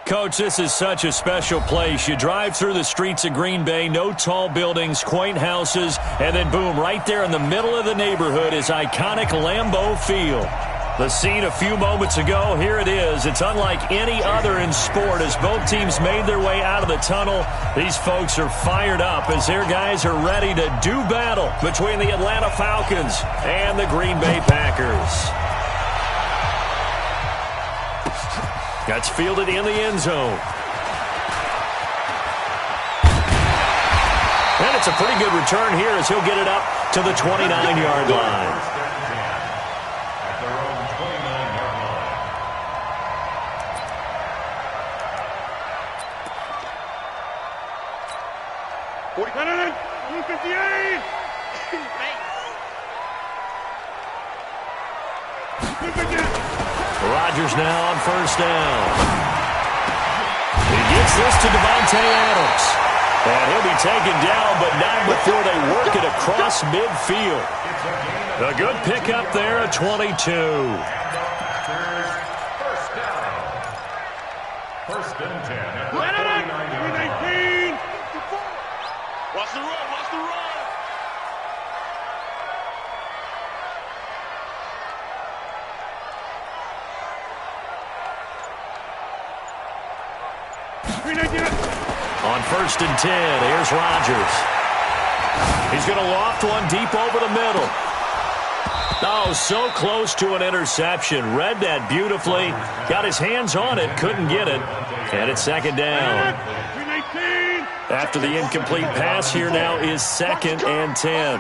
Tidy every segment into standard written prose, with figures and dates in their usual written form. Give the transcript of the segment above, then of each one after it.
Coach, this is such a special place. You drive through the streets of Green Bay, no tall buildings, quaint houses, and then boom, right there in the middle of the neighborhood is iconic Lambeau Field. The scene a few moments ago, here it is. It's unlike any other in sport as both teams made their way out of the tunnel. These folks are fired up as their guys are ready to do battle between the Atlanta Falcons and the Green Bay Packers. That's fielded in the end zone. And it's a pretty good return here as he'll get it up to the 29-yard line. Rodgers now on first down. He gets this to Davante Adams. And he'll be taken down, but not before they work it across midfield. A good pickup there at 22. First and 10. Watch the run, watch the run. On first and 10, here's Rodgers. He's going to loft one deep over the middle. Oh, so close to an interception. Read that beautifully. Got his hands on it, couldn't get it. And it's second down. After the incomplete pass, here now is second and 10.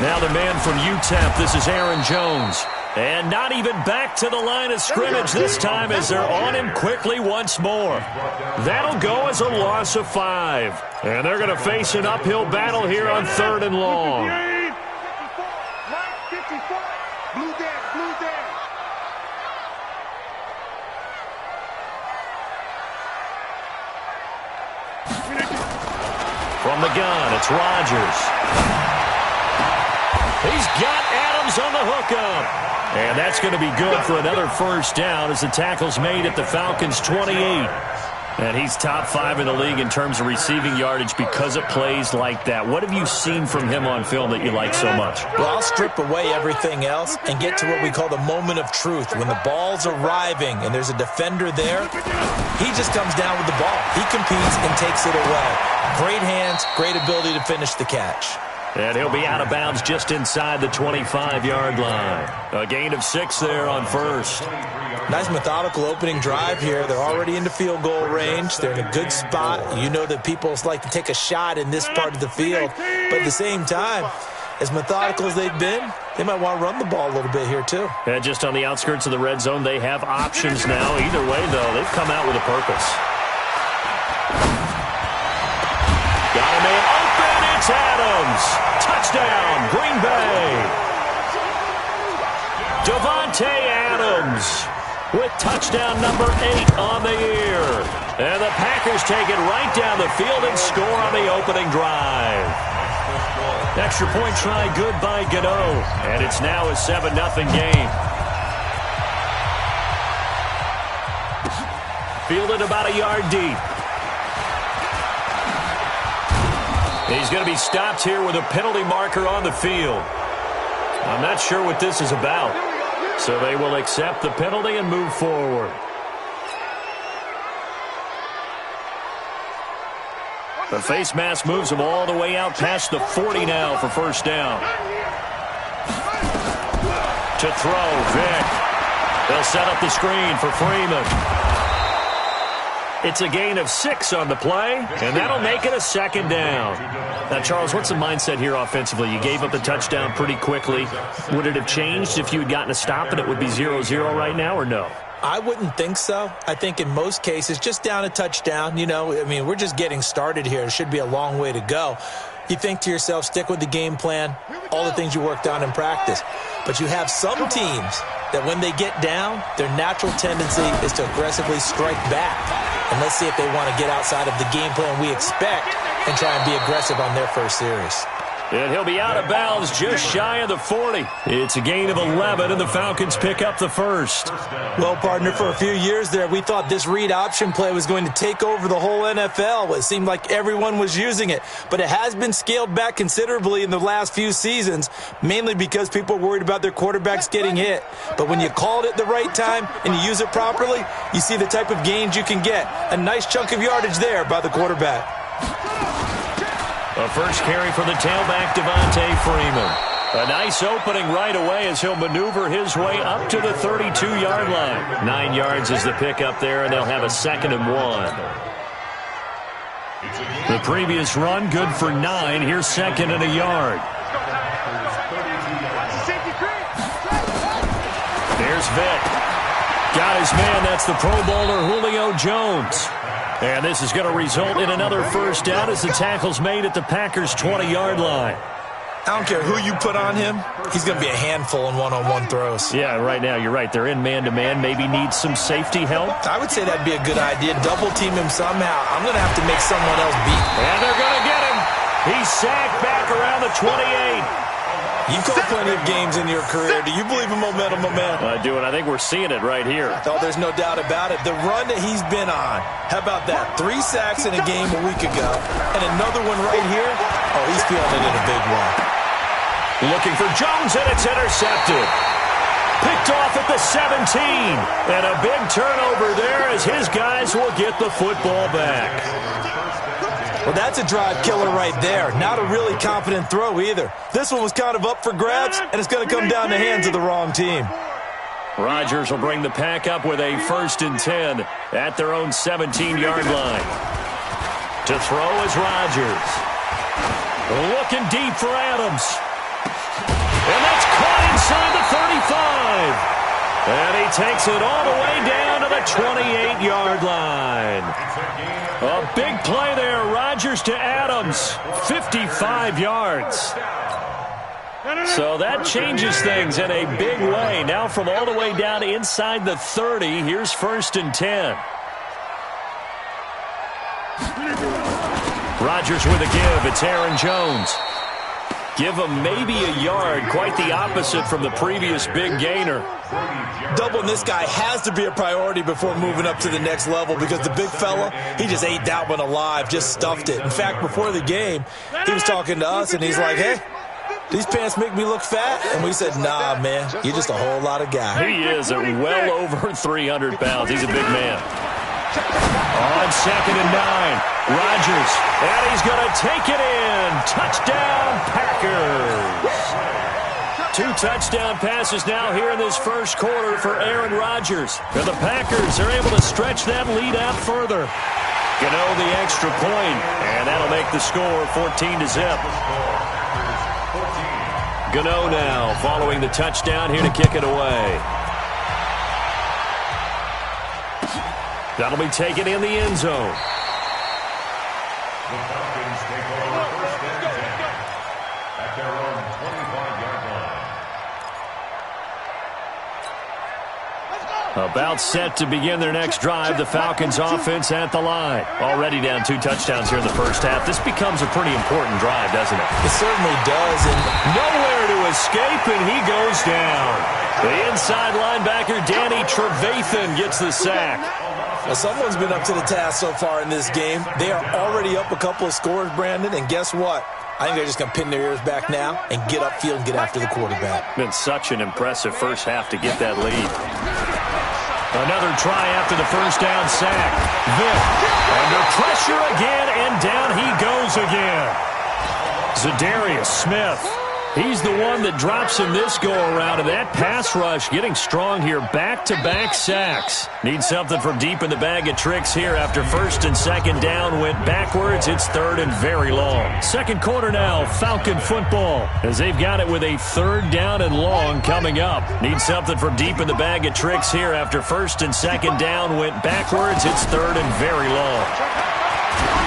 Now the man from UTEP, this is Aaron Jones. And not even back to the line of scrimmage this time as they're on him quickly once more. That'll go as a loss of 5. And they're going to face an uphill battle here on third and long. From the gun, it's Rodgers. He's got Adams on the hookup. And that's going to be good for another first down as the tackle's made at the Falcons' 28. And he's top 5 in the league in terms of receiving yardage because of plays like that. What have you seen from him on film that you like so much? Well, I'll strip away everything else and get to what we call the moment of truth. When the ball's arriving and there's a defender there, he just comes down with the ball. He competes and takes it away. Great hands, great ability to finish the catch. And he'll be out of bounds just inside the 25-yard line. A gain of 6 there on first. Nice methodical opening drive here. They're already into field goal range. They're in a good spot. You know that people like to take a shot in this part of the field. But at the same time, as methodical as they've been, they might want to run the ball a little bit here too. And just on the outskirts of the red zone, they have options now. Either way, though, they've come out with a purpose. Got a man open. It's Adams. Touchdown, Green Bay. Davante Adams with touchdown number 8 on the year. And the Packers take it right down the field and score on the opening drive. Extra point try good by Gano. And it's now a 7-0 game. Fielded about a yard deep. He's going to be stopped here with a penalty marker on the field. I'm not sure what this is about. So they will accept the penalty and move forward. The face mask moves him all the way out past the 40 now for first down. To throw, Vick. They'll set up the screen for Freeman. It's a gain of 6 on the play, and that'll make it a second down. Now, Charles, what's the mindset here offensively? You gave up the touchdown pretty quickly. Would it have changed if you had gotten a stop and it would be 0-0 right now, or no? I wouldn't think so. I think in most cases, just down a touchdown, you know, I mean, we're just getting started here. It should be a long way to go. You think to yourself, stick with the game plan, all the things you worked on in practice. But you have some teams that when they get down, their natural tendency is to aggressively strike back. And let's see if they want to get outside of the game plan we expect and try and be aggressive on their first series. And he'll be out of bounds just shy of the 40. It's a gain of 11, and the Falcons pick up the first. Well, partner, for a few years there, we thought this read option play was going to take over the whole NFL. It seemed like everyone was using it. But it has been scaled back considerably in the last few seasons, mainly because people are worried about their quarterbacks getting hit. But when you call it at the right time and you use it properly, you see the type of gains you can get. A nice chunk of yardage there by the quarterback. A first carry for the tailback, Devontae Freeman. A nice opening right away as he'll maneuver his way up to the 32-yard line. 9 yards is the pickup there, and they'll have a 2nd and 1. The previous run, good for 9. Here's 2nd and a yard. There's Vick. Got his man. That's the Pro Bowler Julio Jones. And this is going to result in another first down as the tackle's made at the Packers' 20-yard line. I don't care who you put on him. He's going to be a handful in one-on-one throws. Yeah, right now, you're right. They're in man-to-man. Maybe needs some safety help. I would say that'd be a good idea. Double-team him somehow. I'm going to have to make someone else beat. And they're going to get him. He's sacked back around the 28. You've called plenty of games in your career. Do you believe in momentum, my man? I do, and I think we're seeing it right here. Oh, there's no doubt about it. The run that he's been on. How about that? 3 sacks in a game a week ago. And another one right here. Oh, he's feeling it in a big one. Looking for Jones, and it's intercepted. Picked off at the 17. And a big turnover there as his guys will get the football back. Well, that's a drive killer right there. Not a really confident throw either. This one was kind of up for grabs, and it's going to come down the hands of the wrong team. Rodgers will bring the pack up with a 1st and 10 at their own 17-yard line. To throw is Rodgers. Looking deep for Adams. And that's caught inside the 35. And he takes it all the way down to the 28-yard line. A big play there. Rodgers to Adams. 55 yards. So that changes things in a big way. Now from all the way down inside the 30, here's 1st and 10. Rodgers with a give. It's Aaron Jones. Give him maybe a yard. Quite the opposite from the previous big gainer. Doubling this guy has to be a priority before moving up to the next level because the big fella, he just ate that one alive, just stuffed it. In fact, before the game, he was talking to us, and he's like, hey, these pants make me look fat? And we said, nah, man, you're just a whole lot of guy. He is at well over 300 pounds. He's a big man. On 2nd and 9, Rodgers, and he's going to take it in. Touchdown, Packers. 2 touchdown passes now here in this first quarter for Aaron Rodgers. And the Packers are able to stretch that lead out further. Gano the extra point, and that'll make the score 14-0. Gano now following the touchdown here to kick it away. That'll be taken in the end zone. The Falcons take over 1st and 10 at their own 25-yard line. About set to begin their next drive, the Falcons offense at the line. Already down 2 touchdowns here in the first half. This becomes a pretty important drive, doesn't it? It certainly does. And nowhere to escape, and he goes down. The inside linebacker, Danny Trevathan, gets the sack. Well, someone's been up to the task so far in this game. They are already up a couple of scores, Brandon, and guess what? I think they're just going to pin their ears back now and get upfield and get after the quarterback. Been such an impressive first half to get that lead. Another try after the first down sack. Vick under pressure again, and down he goes again. Zadarius Smith. He's the one that drops him this go-around, and that pass rush getting strong here. Back-to-back sacks. Need something from deep in the bag of tricks here after 1st and 2nd down went backwards. It's 3rd and very long. Second quarter now, Falcon football, as they've got it with a 3rd down and long coming up. Need something from deep in the bag of tricks here after 1st and 2nd down went backwards. It's 3rd and very long.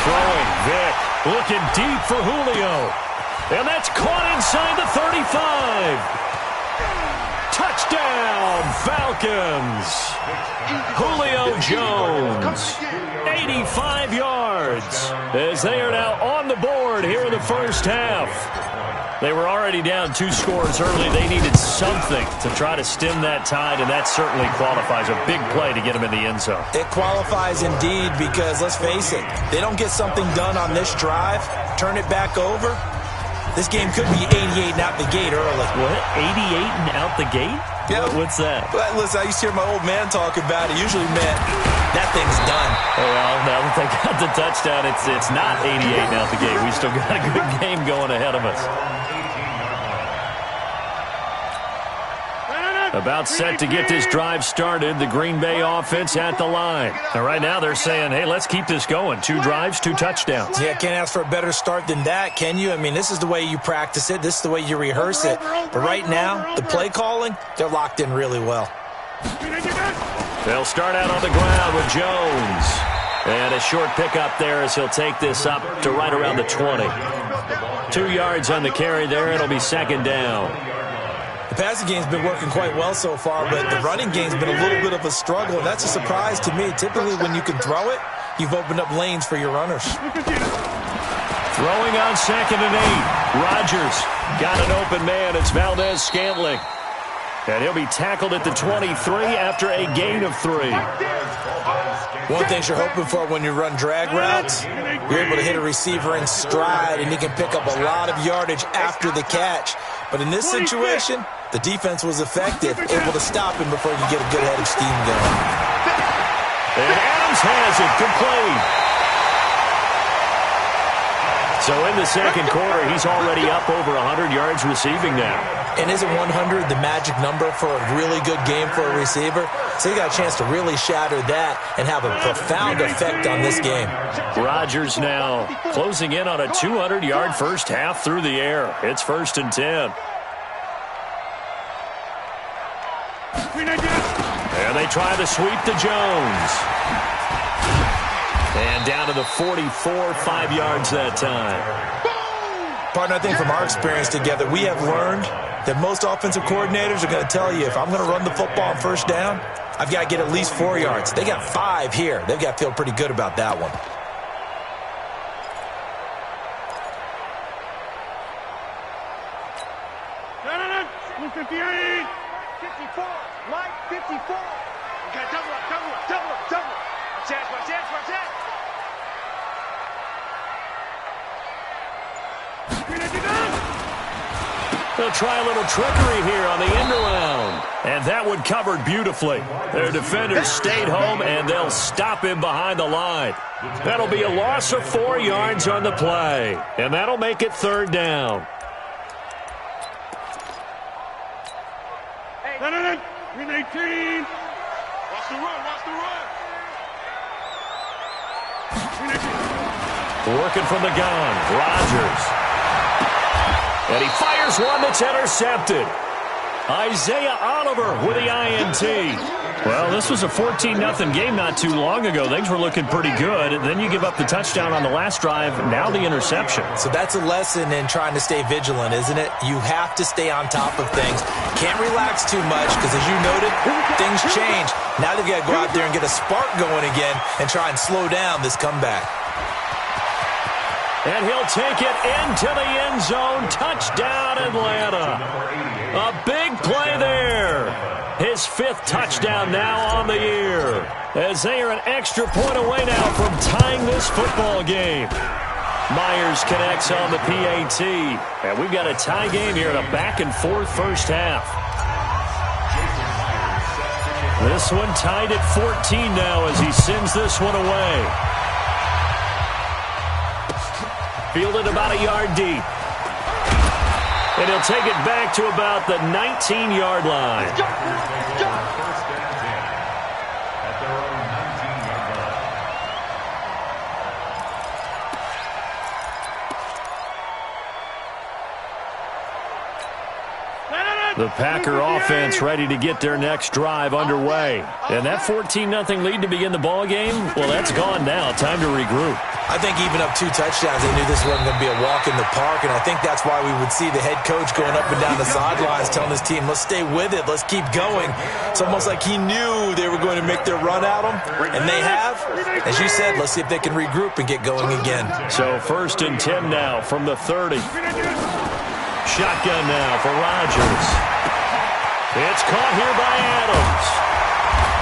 Throwing, Vick, looking deep for Julio. And that's caught inside the 35. Touchdown, Falcons. Julio Jones, 85 yards, as they are now on the board here in the first half. They were already down 2 scores early. They needed something to try to stem that tide, and that certainly qualifies. A big play to get them in the end zone. It qualifies indeed because, let's face it, they don't get something done on this drive, turn it back over, this game could be 88 and out the gate early. What? 88 and out the gate? Yeah. What's that? But listen, I used to hear my old man talk about it. Usually meant that thing's done. Well, now that they got the touchdown, it's not 88 and out the gate. We still got a good game going ahead of us. About set to get this drive started, the Green Bay offense at the line. And right now they're saying, hey, let's keep this going. 2 drives, 2 touchdowns. Yeah, can't ask for a better start than that, can you? I mean, this is the way you practice it. This is the way you rehearse it. But right now, the play calling, they're locked in really well. They'll start out on the ground with Jones. And a short pickup there as he'll take this up to right around the 20. 2 yards on the carry there. It'll be second down. The passing game's been working quite well so far, but the running game's been a little bit of a struggle, and that's a surprise to me. Typically, when you can throw it, you've opened up lanes for your runners. Throwing on 2nd and 8. Rodgers got an open man. It's Valdez-Scantling. And he'll be tackled at the 23 after a gain of 3. One thing you're hoping for when you run drag routes, you're able to hit a receiver in stride, and he can pick up a lot of yardage after the catch. But in this situation, the defense was effective, able to stop him before you get a good head of steam going. And Adams has it complete. So in the second quarter, he's already up over 100 yards receiving now. And isn't 100 the magic number for a really good game for a receiver? So he got a chance to really shatter that and have a profound effect on this game. Rodgers now closing in on a 200-yard first half through the air. It's 1st and 10. And they try the sweep to Jones. And down to the 44, 5 yards that time. Partner, I think from our experience together, we have learned that most offensive coordinators are going to tell you, if I'm going to run the football on first down, I've got to get at least 4 yards. They got 5 here. They've got to feel pretty good about that one. No, 58. 54. Mike, 54. Okay, double up. Watch out. They'll try a little trickery here on the end around. And that one covered beautifully. Their defenders stayed home, and they'll stop him behind the line. That'll be a loss of 4 yards on the play. And that'll make it 3rd down. Hey. 18. Watch the run. Working from the gun, Rodgers. And he fires one that's intercepted. Isaiah Oliver with the INT. Well, this was a 14-0 game not too long ago. Things were looking pretty good. Then you give up the touchdown on the last drive, now the interception. So that's a lesson in trying to stay vigilant, isn't it? You have to stay on top of things. Can't relax too much because, as you noted, things change. Now they've got to go out there and get a spark going again and try and slow down this comeback. And he'll take it into the end zone. Touchdown, Atlanta. A big play there. His 5th touchdown now on the year. As they are an extra point away now from tying this football game. Myers connects on the PAT. And we've got a tie game here in a back-and-forth first half. This one tied at 14 now as he sends this one away. Fielded about a yard deep. And he'll take it back to about the 19-yard line. At their own 19-yard line. The Packer offense ready to get their next drive underway. And that 14-0 lead to begin the ball game, well, that's gone now. Time to regroup. I think even up 2 touchdowns, they knew this wasn't going to be a walk in the park, and I think that's why we would see the head coach going up and down the sidelines telling his team, let's stay with it, let's keep going. It's almost like he knew they were going to make their run at him, and they have. As you said, let's see if they can regroup and get going again. So 1st and 10 now from the 30. Shotgun now for Rodgers. It's caught here by Adams.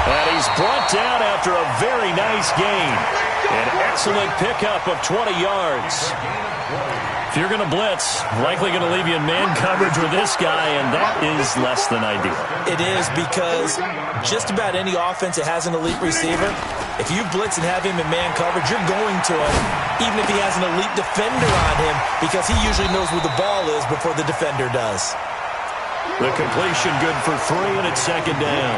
And he's brought down after a very nice gain. An excellent pickup of 20 yards. If you're going to blitz, likely going to leave you in man coverage with this guy, and that is less than ideal. It is, because just about any offense that has an elite receiver, if you blitz and have him in man coverage, you're going to him, even if he has an elite defender on him, because he usually knows where the ball is before the defender does. The completion good for 3, and it's 2nd down.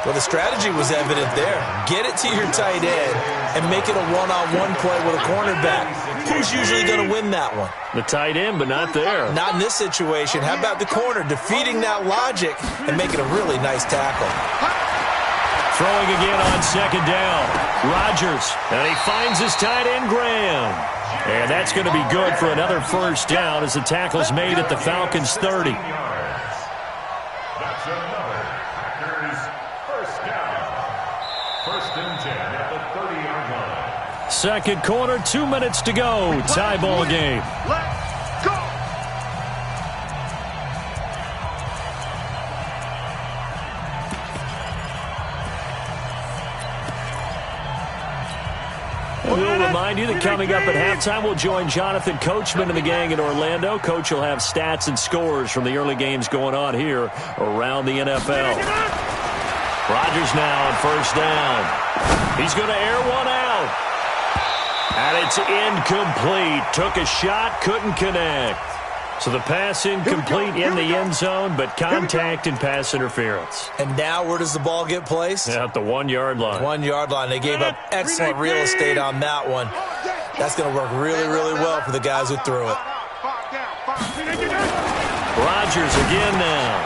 Well, the strategy was evident there. Get it to your tight end and make it a one-on-one play with a cornerback. Who's usually going to win that one? The tight end, but not there. Not in this situation. How about the corner defeating that logic and making a really nice tackle? Throwing again on 2nd down. Rodgers, and he finds his tight end, Graham. And that's going to be good for another 1st down as the tackle's made at the Falcons' 30. That's another Packers first down. 1st and 10 at the 30-yard line. 2nd quarter, 2 minutes to go. Tie ball game. Let's go. We'll remind you that coming up at halftime, we'll join Jonathan Coachman and the gang in Orlando. Coach will have stats and scores from the early games going on here around the NFL. Rodgers now on 1st down. He's going to air one out. And it's incomplete. Took a shot, couldn't connect. So the pass incomplete in the end zone, but contact and pass interference. And now where does the ball get placed? At the 1-yard line. 1-yard line. They gave up excellent real estate on that one. That's going to work really, really well for the guys who threw it. Rodgers again now.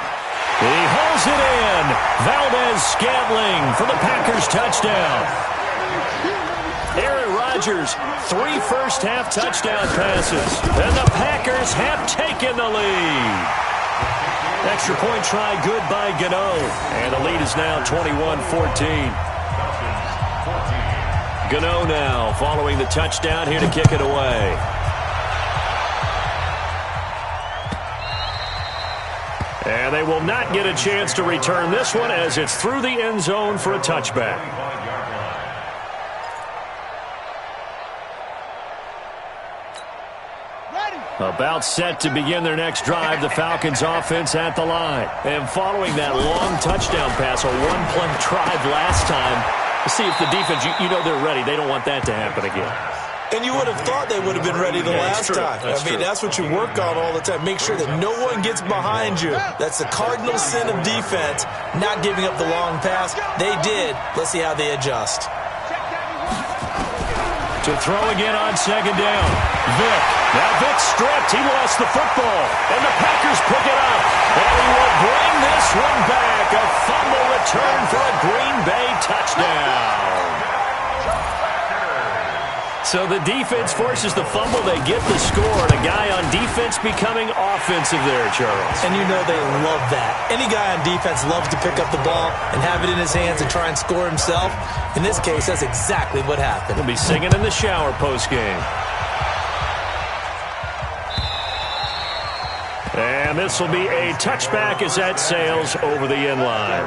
He hauls it in. Valdez-Scantling for the Packers touchdown. Aaron Rodgers, 3 first-half touchdown passes, and the Packers have taken the lead. Extra point try good by Gano, and the lead is now 21-14. Gano now following the touchdown here to kick it away. And they will not get a chance to return this one as it's through the end zone for a touchback. About set to begin their next drive, the Falcons offense at the line. And following that long touchdown pass, a one-play drive last time, to see if the defense, you know they're ready. They don't want that to happen again. And you would have thought they would have been ready the last time. That's what you work on all the time. Make sure that no one gets behind you. That's the cardinal sin of defense, not giving up the long pass. They did. Let's see how they adjust. To throw again on 2nd down. Vick. Now Vick stripped. He lost the football. And the Packers pick it up. And he will bring this one back. A fumble return for a Green Bay touchdown. So the defense forces the fumble. They get the score. And a guy on defense becoming offensive there, Charles. And you know they love that. Any guy on defense loves to pick up the ball and have it in his hands and try and score himself. In this case, that's exactly what happened. He'll be singing in the shower post-game. And this will be a touchback as that sails over the end line.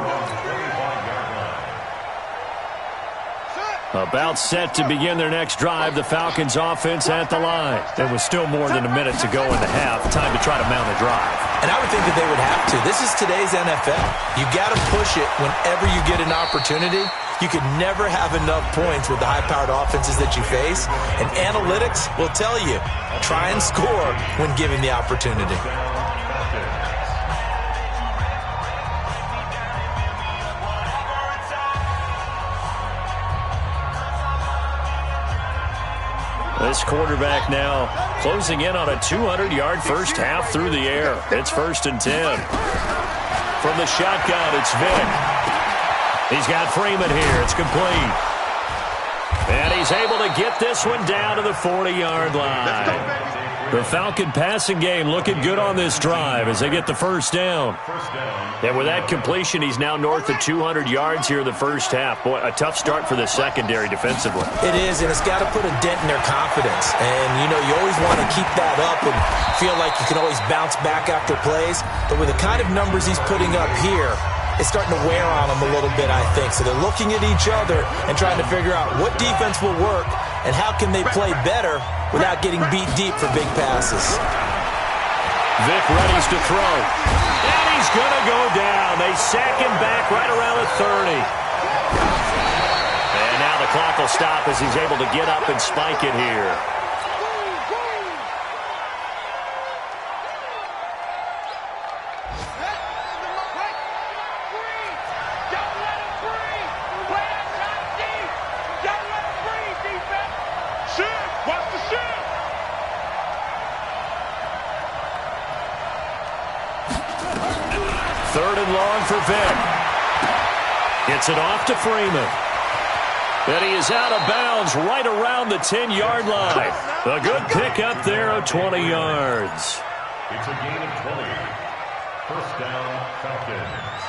About set to begin their next drive, the Falcons offense at the line. There was still more than a minute to go in the half. Time to try to mount a drive. And I would think that they would have to. This is today's NFL. You got to push it whenever you get an opportunity. You could never have enough points with the high-powered offenses that you face. And analytics will tell you, try and score when given the opportunity. This quarterback now closing in on a 200-yard first half through the air. It's 1st and 10. From the shotgun, it's Vick. He's got Freeman here. It's complete. And he's able to get this one down to the 40-yard line. The Falcon passing game looking good on this drive as they get the first down. And with that completion, he's now north of 200 yards here in the first half. Boy, a tough start for the secondary defensively. It is, and it's got to put a dent in their confidence. And, you know, you always want to keep that up and feel like you can always bounce back after plays. But with the kind of numbers he's putting up here, it's starting to wear on them a little bit, I think. So they're looking at each other and trying to figure out what defense will work and how can they play better without getting beat deep for big passes. Vick readies to throw. And he's going to go down. They sack him back right around the 30. And now the clock will stop as he's able to get up and spike it here. Third and long for Vick. Gets it off to Freeman. And he is out of bounds right around the 10-yard line. A good pickup there of 20 yards. It's a gain of 20. First down, Falcons.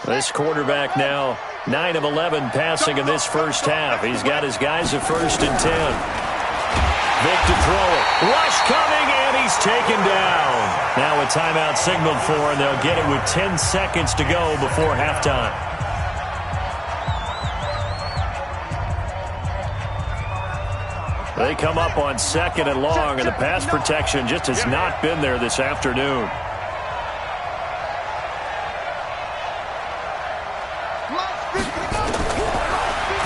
This quarterback now 9 of 11 passing in this first half. He's got his guys at 1st and 10. Vick to throw it. Rush coming, and he's taken down. Now a timeout signaled for, and they'll get it with 10 seconds to go before halftime. They come up on 2nd and long, and the pass protection just has not been there this afternoon.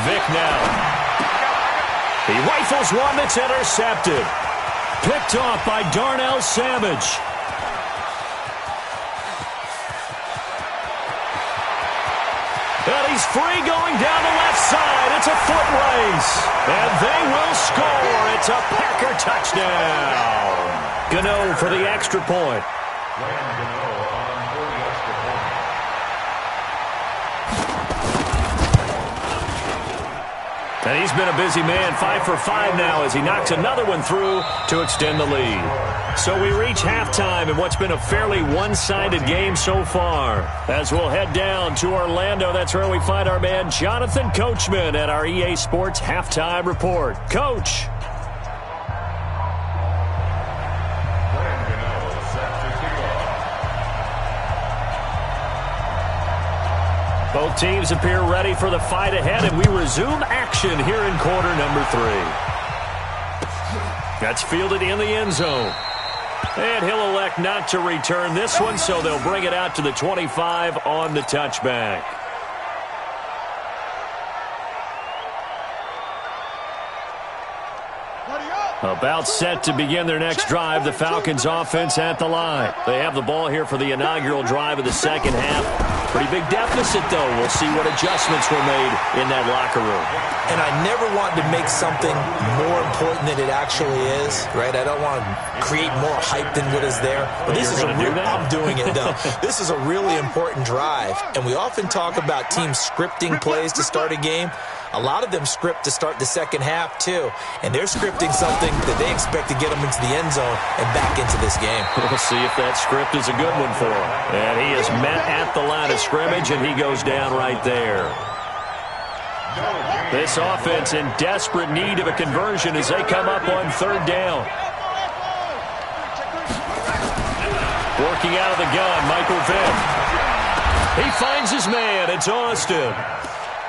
Vick now. He rifles one that's intercepted. Picked off by Darnell Savage. And he's free going down the left side. It's a foot race. And they will score. It's a Packer touchdown. Gano for the extra point. And he's been a busy man, 5 for 5 now as he knocks another one through to extend the lead. So we reach halftime in what's been a fairly one-sided game so far. As we'll head down to Orlando, that's where we find our man Jonathan Coachman at our EA Sports Halftime Report. Coach. Both teams appear ready for the fight ahead, and we resume action here in quarter number 3. That's fielded in the end zone. And he'll elect not to return this one, so they'll bring it out to the 25 on the touchback. About set to begin their next drive, the Falcons offense at the line. They have the ball here for the inaugural drive of the second half. Pretty big deficit, though. We'll see what adjustments were made in that locker room. And I never want to make something more important than it actually is, right? I don't want to create more hype than what is there. But this is a real, I'm doing it, though. This is a really important drive. And we often talk about teams scripting plays to start a game. A lot of them script to start the second half, too. And they're scripting something that they expect to get them into the end zone and back into this game. We'll see if that script is a good one for him. And he is met at the line of scrimmage, and he goes down right there. This offense in desperate need of a conversion as they come up on 3rd down. Working out of the gun, Michael Vick. He finds his man. It's Austin.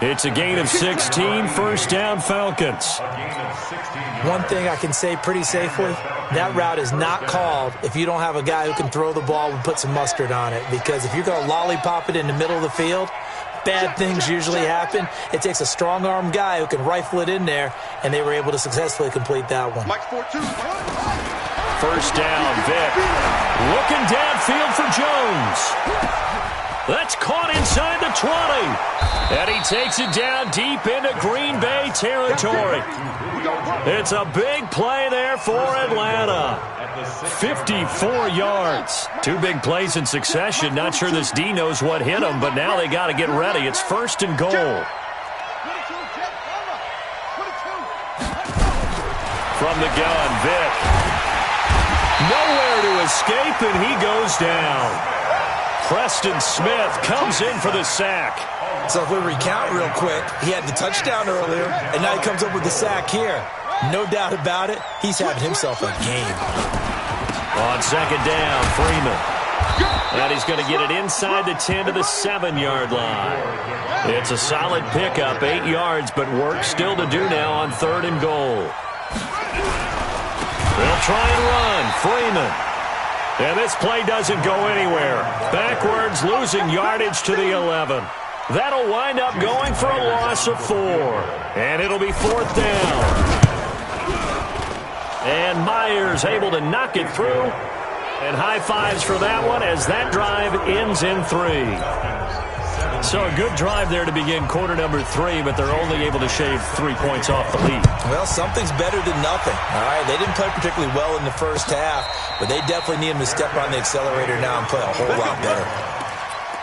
It's a gain of 16, first down Falcons. One thing I can say pretty safely, that route is not called if you don't have a guy who can throw the ball and put some mustard on it. Because if you're going to lollipop it in the middle of the field, bad things usually happen. It takes a strong-arm guy who can rifle it in there, and they were able to successfully complete that one. First down, Vick. Looking downfield for Jones. That's caught inside the 20. And he takes it down deep into Green Bay territory. It's a big play there for Atlanta. 54 yards. Two big plays in succession. Not sure this D knows what hit him, but now they got to get ready. It's first and goal. From the gun, Vick. Nowhere to escape, and he goes down. Preston Smith comes in for the sack. So if we recount real quick, he had the touchdown earlier, and now he comes up with the sack here. No doubt about it, he's having himself a game. On second down, Freeman. And he's going to get it inside the 10 to the 7-yard line. It's a solid pickup, 8 yards, but work still to do now on third and goal. They'll try and run. Freeman. And this play doesn't go anywhere. Backwards, losing yardage to the 11. That'll wind up going for a loss of 4. And it'll be fourth down. And Myers able to knock it through. And high fives for that one as that drive ends in 3. So a good drive there to begin quarter number 3, but they're only able to shave 3 points off the lead. Well, something's better than nothing. All right, they didn't play particularly well in the first half, but they definitely need them to step on the accelerator now and play a whole lot better.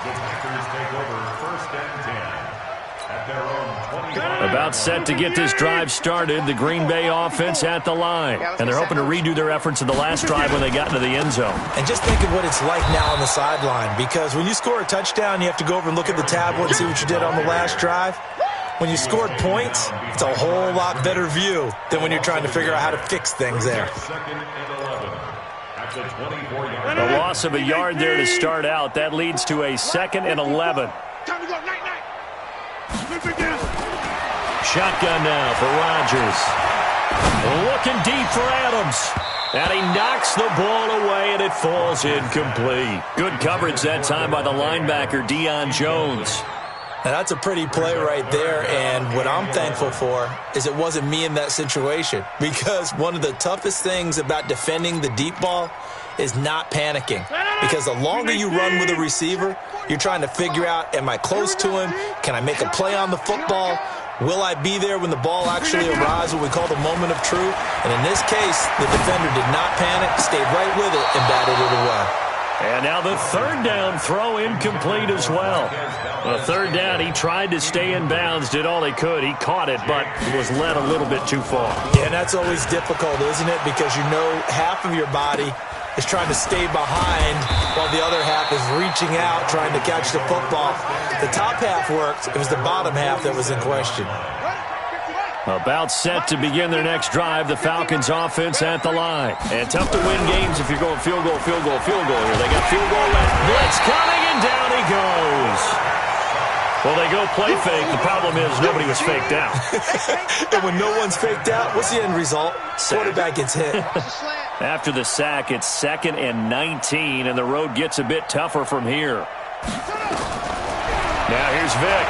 The Packers take over first and 10 at their own 20. About set to get this drive started, the Green Bay offense at the line. And they're hoping to redo their efforts in the last drive when they got into the end zone. And just think of what it's like now on the sideline, because when you score a touchdown, you have to go over and look at the tablet and see what you did on the last drive. When you scored points, it's a whole lot better view than when you're trying to figure out how to fix things there. Second and 11 at the 24-yard line. A loss of a yard there to start out. That leads to a second and 11. Time to go. Night. Shotgun now for Rodgers. Looking deep for Adams. And he knocks the ball away, and it falls incomplete. Good coverage that time by the linebacker, Deion Jones. Now, that's a pretty play right there, and what I'm thankful for is it wasn't me in that situation, because one of the toughest things about defending the deep ball is not panicking, because the longer you run with a receiver, you're trying to figure out, am I close to him? Can I make a play on the football? Will I be there when the ball actually arrives, what we call the moment of truth? And in this case, the defender did not panic, stayed right with it, and batted it away. And now the third down throw incomplete as well. The third down, he tried to stay in bounds, did all he could. He caught it, but was led a little bit too far. Yeah, and that's always difficult, isn't it? Because you know half of your body is trying to stay behind while the other half is reaching out, trying to catch the football. The top half worked. It was the bottom half that was in question. About set to begin their next drive, the Falcons offense at the line. And tough to win games if you're going field goal here. They got field goal left. Blitz coming, and down he goes. Well, they go play fake. The problem is nobody was faked out. And when no one's faked out, what's the end result? Quarterback gets hit. After the sack, it's second and 19, and the road gets a bit tougher from here. Now here's Vick.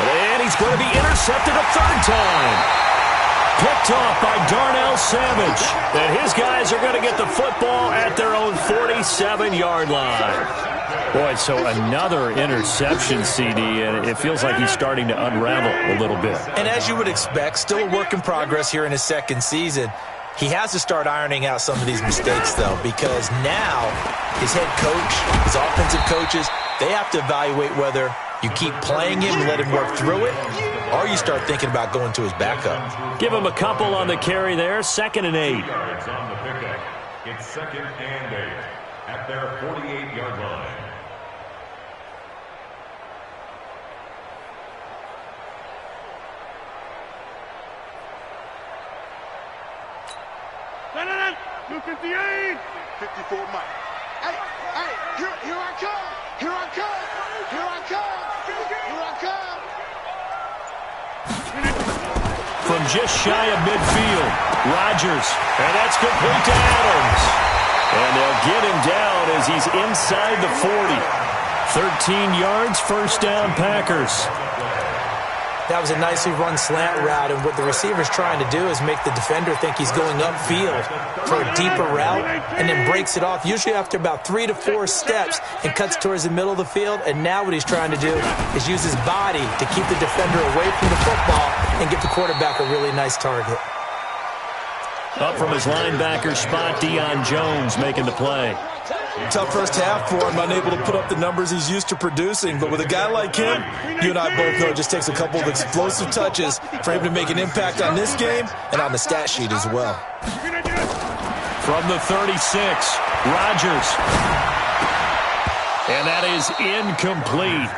And he's going to be intercepted a third time. Picked off by Darnell Savage. And his guys are going to get the football at their own 47-yard line. Boy, so another interception, CD, and it feels like he's starting to unravel a little bit. And as you would expect, still a work in progress here in his second season. He has to start ironing out some of these mistakes, though, because now his head coach, his offensive coaches, they have to evaluate whether you keep playing him and let him work through it, or you start thinking about going to his backup. Give him a couple on the carry there, second and 8. Yards on the pickup. It's second and 8 at their 48-yard line. No. 258. 54 Mike. Hey, here I come. Here I come. From just shy of midfield, Rodgers, and that's complete to Adams. And they'll get him down as he's inside the 40. 13 yards, first down, Packers. That was a nicely run slant route, and what the receiver's trying to do is make the defender think he's going upfield for a deeper route and then breaks it off, usually after about 3 to 4 steps, and cuts towards the middle of the field. And now what he's trying to do is use his body to keep the defender away from the football and give the quarterback a really nice target. Up from his linebacker spot, Deion Jones making the play. Tough first half for him, unable to put up the numbers he's used to producing. But with a guy like him, you and I both know it just takes a couple of explosive touches for him to make an impact on this game and on the stat sheet as well. From the 36, Rodgers. And that is incomplete.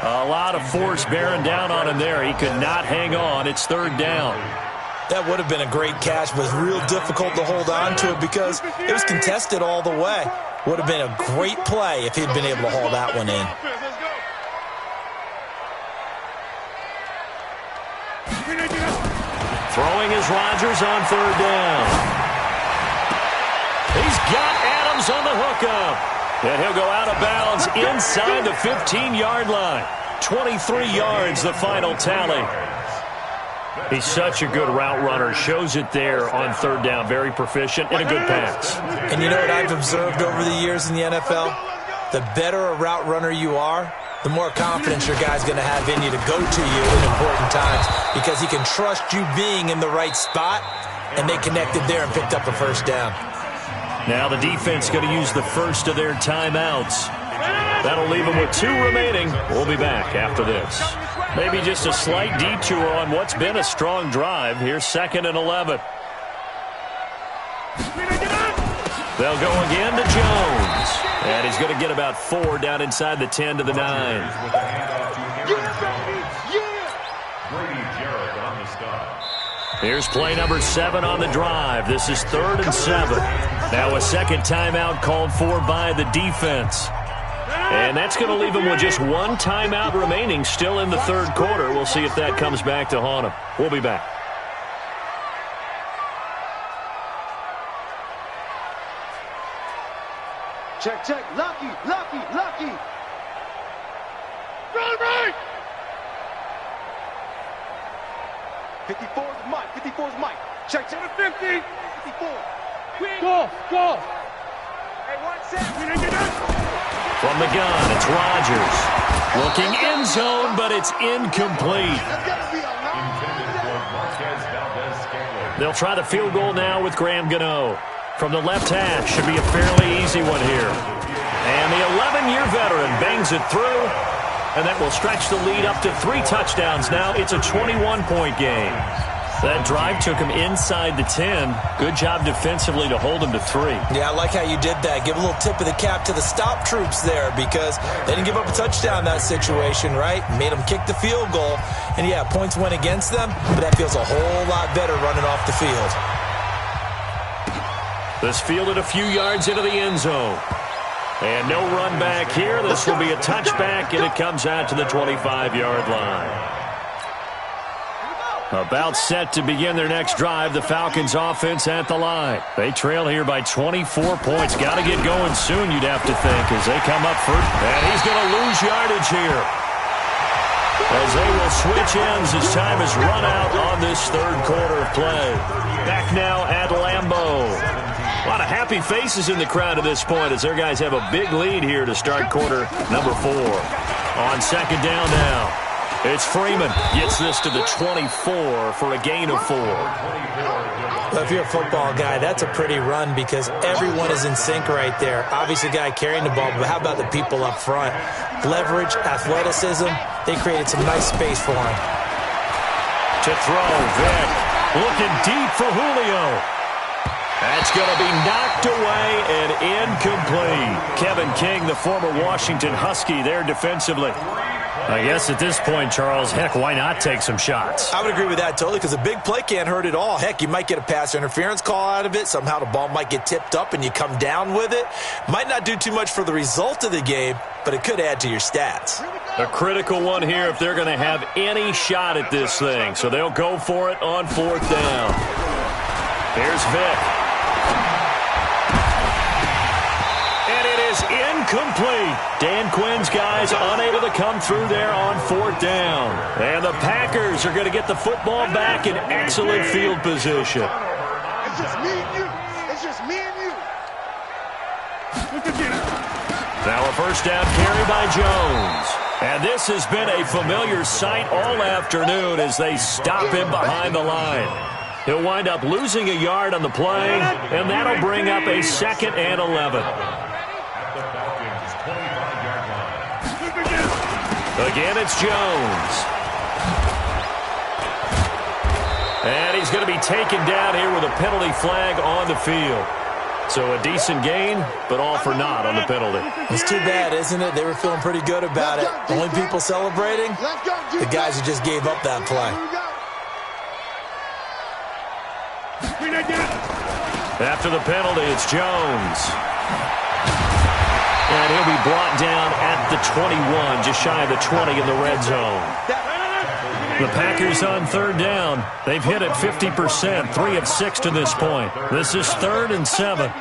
A lot of force bearing down on him there. He could not hang on. It's third down. That would have been a great catch, but real difficult to hold on to it because it was contested all the way. Would have been a great play if he'd been able to haul that one in. Throwing is Rodgers on third down. He's got Adams on the hookup. And he'll go out of bounds inside the 15-yard line. 23 yards, the final tally. He's such a good route runner. Shows it there on third down. Very proficient and a good pass. And you know what I've observed over the years in the NFL? The better a route runner you are, the more confidence your guy's going to have in you to go to you in important times because he can trust you being in the right spot, and they connected there and picked up a first down. Now the defense going to use the first of their timeouts. That'll leave them with 2 remaining. We'll be back after this. Maybe just a slight detour on what's been a strong drive. Here's 2nd and 11. They'll go again to Jones. And he's going to get about 4 down inside the 10 to the 9. Here's play number 7 on the drive. This is 3rd and 7. Now a second timeout called for by the defense. And that's going to leave him with just 1 timeout remaining still in the third quarter. We'll see if that comes back to haunt him. We'll be back. Check, check. Lucky, lucky, lucky. Run right. 54 is Mike. 54 is Mike. Check, check. 50. 54. Go, go. Hey, 1 second. From the gun, it's Rodgers. Looking end zone, but it's incomplete. They'll try the field goal now with Graham Gano. From the left hash, should be a fairly easy one here. And the 11-year veteran bangs it through, and that will stretch the lead up to 3 touchdowns now. It's a 21-point game. That drive took him inside the 10. Good job defensively to hold him to 3. Yeah, I like how you did that. Give a little tip of the cap to the stop troops there because they didn't give up a touchdown in that situation, right? Made them kick the field goal. And, yeah, points went against them, but that feels a whole lot better running off the field. This fielded a few yards into the end zone. And no run back here. This will be a touchback, and it comes out to the 25-yard line. About set to begin their next drive, the Falcons offense at the line. They trail here by 24 points. Got to get going soon, you'd have to think, as they come up first. And he's going to lose yardage here, as they will switch ends as time has run out on this third quarter of play. Back now at Lambeau. A lot of happy faces in the crowd at this point as their guys have a big lead here to start quarter number 4. On second down now. It's Freeman. Gets this to the 24 for a gain of 4. Well, if you're a football guy, that's a pretty run because everyone is in sync right there. Obviously, the guy carrying the ball, but how about the people up front? Leverage, athleticism, they created some nice space for him. To throw, Vic. Looking deep for Julio. That's going to be knocked away and incomplete. Kevin King, the former Washington Husky, there defensively. I guess at this point, Charles, heck, why not take some shots? I would agree with that totally because a big play can't hurt at all. Heck, you might get a pass interference call out of it. Somehow the ball might get tipped up and you come down with it. Might not do too much for the result of the game, but it could add to your stats. A critical one here if they're going to have any shot at this thing. So they'll go for it on 4th down. Here's Vic. And it is Incomplete. Dan Quinn's guys unable to come through there on 4th down. And the Packers are going to get the football back in excellent field position. It's just me and you. It's just me and you. Now a first down carry by Jones. And this has been a familiar sight all afternoon as they stop him behind the line. He'll wind up losing a yard on the play, and that'll bring up a 2nd and 11. Again, it's Jones. And he's going to be taken down here with a penalty flag on the field. So a decent gain, but all for naught on the penalty. It's too bad, isn't it? They were feeling pretty good about it. Only people celebrating, the guys who just gave up that play. After the penalty, it's Jones. And he'll be brought down at the 21, just shy of the 20 in the red zone. The Packers on 3rd down. They've hit it 50%, 3 of 6 to this point. This is 3rd and 7.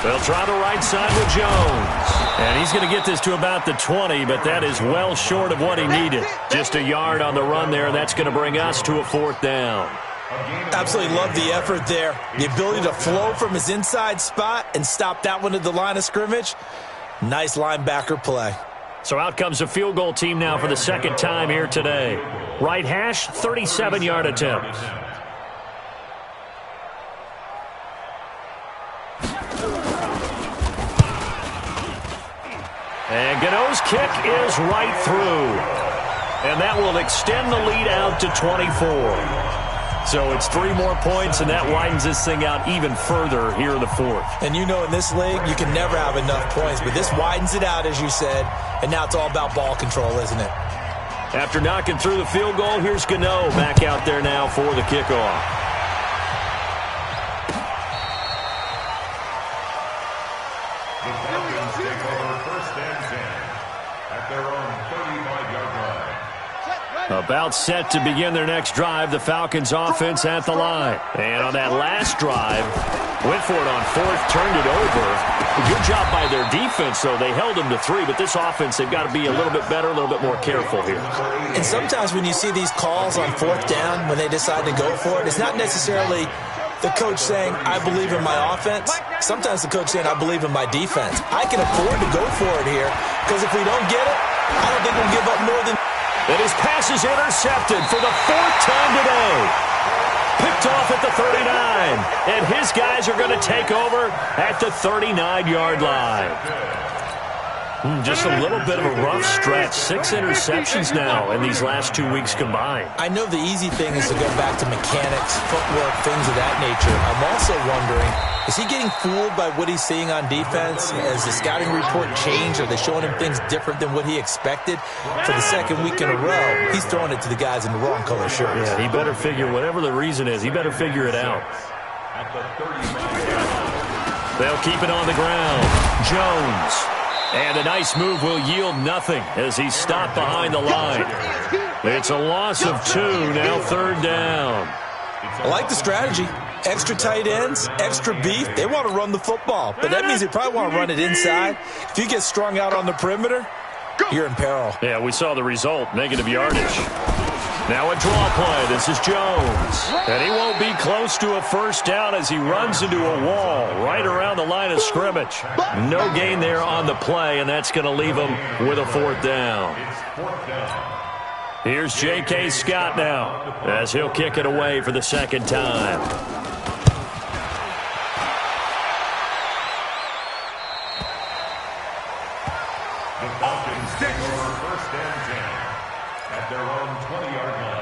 They'll try the right side with Jones. And he's going to get this to about the 20, but that is well short of what he needed. Just a yard on the run there. That's going to bring us to a 4th down. Absolutely love the effort there. The ability to flow from his inside spot and stop that one at the line of scrimmage. Nice linebacker play. So out comes a field goal team now for the 2nd time here today. Right hash, 37-yard attempt. And Gano's kick is right through. And that will extend the lead out to 24. So it's 3 more points, and that widens this thing out even further here in the 4th. And you know in this league, you can never have enough points, but this widens it out, as you said, and now it's all about ball control, isn't it? After knocking through the field goal, here's Gano back out there now for the kickoff. The Falcons take over 1st and 10 at their own 35-yard line. About set to begin their next drive, the Falcons offense at the line. And on that last drive, went for it on 4th, turned it over. Good job by their defense, though. They held them to 3, but this offense, they've got to be a little bit better, a little bit more careful here. And sometimes when you see these calls on 4th down, when they decide to go for it, it's not necessarily the coach saying, I believe in my offense. Sometimes the coach saying, I believe in my defense. I can afford to go for it here, because if we don't get it, I don't think we'll give up more than... And his pass is intercepted for the 4th time today. Picked off at the 39. And his guys are going to take over at the 39-yard line. Just a little bit of a rough stretch. 6 interceptions now in these last 2 weeks combined. I know the easy thing is to go back to mechanics, footwork, things of that nature. I'm also wondering, is he getting fooled by what he's seeing on defense? Has the scouting report changed? Are they showing him things different than what he expected? For the 2nd week in a row, he's throwing it to the guys in the wrong color shirts. Yeah, he better figure, whatever the reason is, he better figure it out. They'll keep it on the ground. Jones. And a nice move will yield nothing as he's stopped behind the line. It's a loss of 2, now 3rd down. I like the strategy. Extra tight ends, extra beef. They want to run the football, but that means they probably want to run it inside. If you get strung out on the perimeter, you're in peril. Yeah, we saw the result, negative yardage. Now a draw play. This is Jones. And he won't be close to a 1st down as he runs into a wall right around the line of scrimmage. No gain there on the play, and that's going to leave him with a 4th down. Here's J.K. Scott now as he'll kick it away for the 2nd time. The Falcons take over 1st and 10 at their own 20-yard line.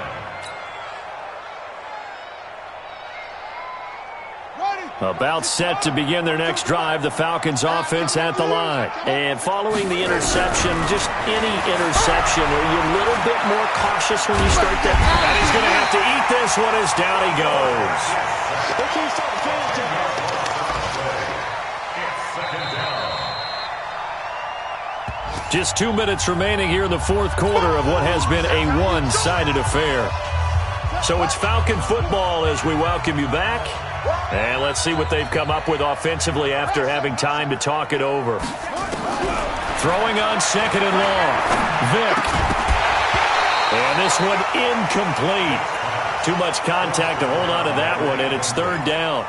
About set to begin their next drive, the Falcons offense at the line. And following the interception, just any interception, are you a little bit more cautious when you start that? And he's going to have to eat this one as down he goes. Just 2 minutes remaining here in the 4th quarter of what has been a one-sided affair. So it's Falcon football as we welcome you back. And let's see what they've come up with offensively after having time to talk it over. Throwing on second and long. Vick. And this one incomplete. Too much contact to hold on to that one, and it's third down.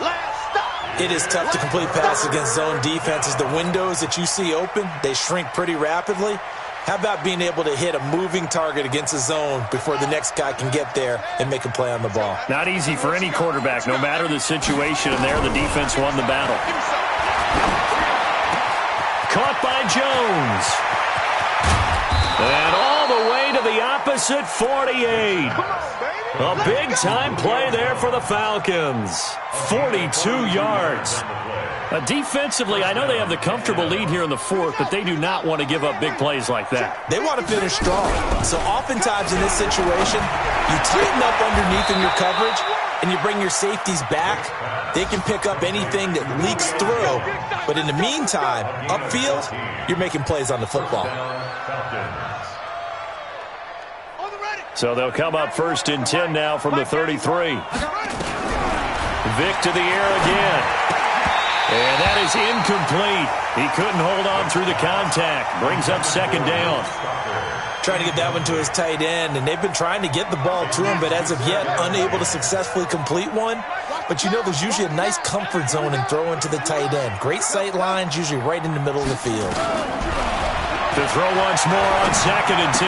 It is tough to complete passes against zone defenses. The windows that you see open, they shrink pretty rapidly. How about being able to hit a moving target against a zone before the next guy can get there and make a play on the ball? Not easy for any quarterback, no matter the situation, and there the defense won the battle. Caught by Jones. And all the way to the opposite 48. A big-time play there for the Falcons. 42 yards. Defensively, I know they have the comfortable lead here in the fourth, but they do not want to give up big plays like that. They want to finish strong. So oftentimes in this situation, you tighten up underneath in your coverage, and you bring your safeties back. They can pick up anything that leaks through. But in the meantime, upfield, you're making plays on the football. So they'll come up first and 10 now from the 33. Vick to the air again. And that is incomplete. He couldn't hold on through the contact. Brings up second down. Trying to get that one to his tight end, and they've been trying to get the ball to him, but as of yet, unable to successfully complete one. But you know there's usually a nice comfort zone in throwing to the tight end. Great sight lines, usually right in the middle of the field. To throw once more on second and 10.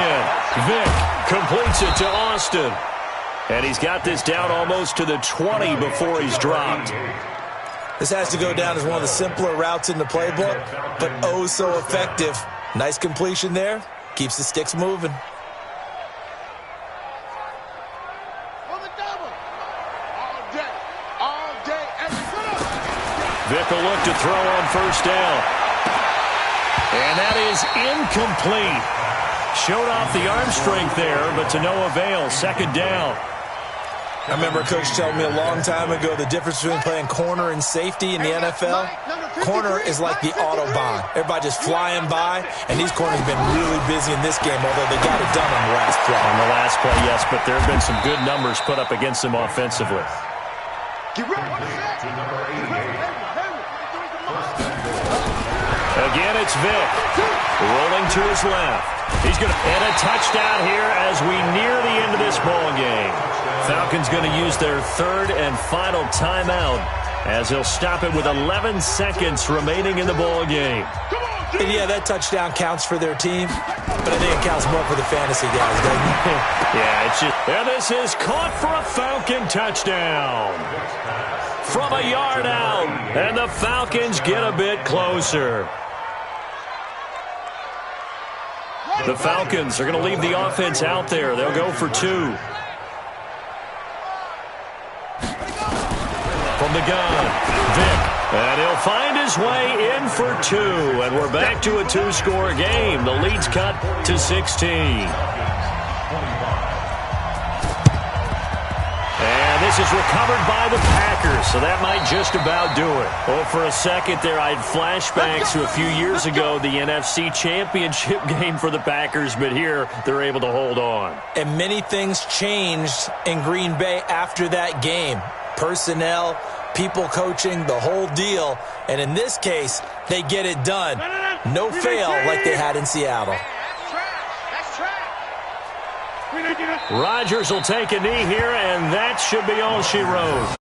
Vick completes it to Austin. And he's got this down almost to the 20 before he's dropped. This has to go down as one of the simpler routes in the playbook, but oh so effective. Nice completion there. Keeps the sticks moving. Vick will look to throw on first down. And that is incomplete. Showed off the arm strength there, but to no avail. Second down. I remember a coach telling me a long time ago the difference between playing corner and safety in the NFL. Corner is like the Autobahn. Everybody just flying by, and these corners have been really busy in this game, although they got it done on the last play. On the last play, yes, but there have been some good numbers put up against them offensively. Again, it's Vick. Rolling to his left. He's going to get a touchdown here as we near the end of this ball game. Falcons going to use their third and final timeout as they'll stop it with 11 seconds remaining in the ball game. And yeah, that touchdown counts for their team, but I think it counts more for the fantasy guys, doesn't it? Yeah, it's just... And this is caught for a Falcon touchdown. From a yard out, and the Falcons get a bit closer. The Falcons are going to leave the offense out there. They'll go for two. From the gun, Vick. And he'll find his way in for two. And we're back to a two-score game. The lead's cut to 16. And this is recovered by the Packers, so that might just about do it. Oh, for a second there, I had flashbacks to a few years ago, the NFC Championship game for the Packers, but here they're able to hold on. And many things changed in Green Bay after that game. Personnel, people coaching, the whole deal. And in this case, they get it done. No fail like they had in Seattle. Rodgers will take a knee here, and that should be all she wrote.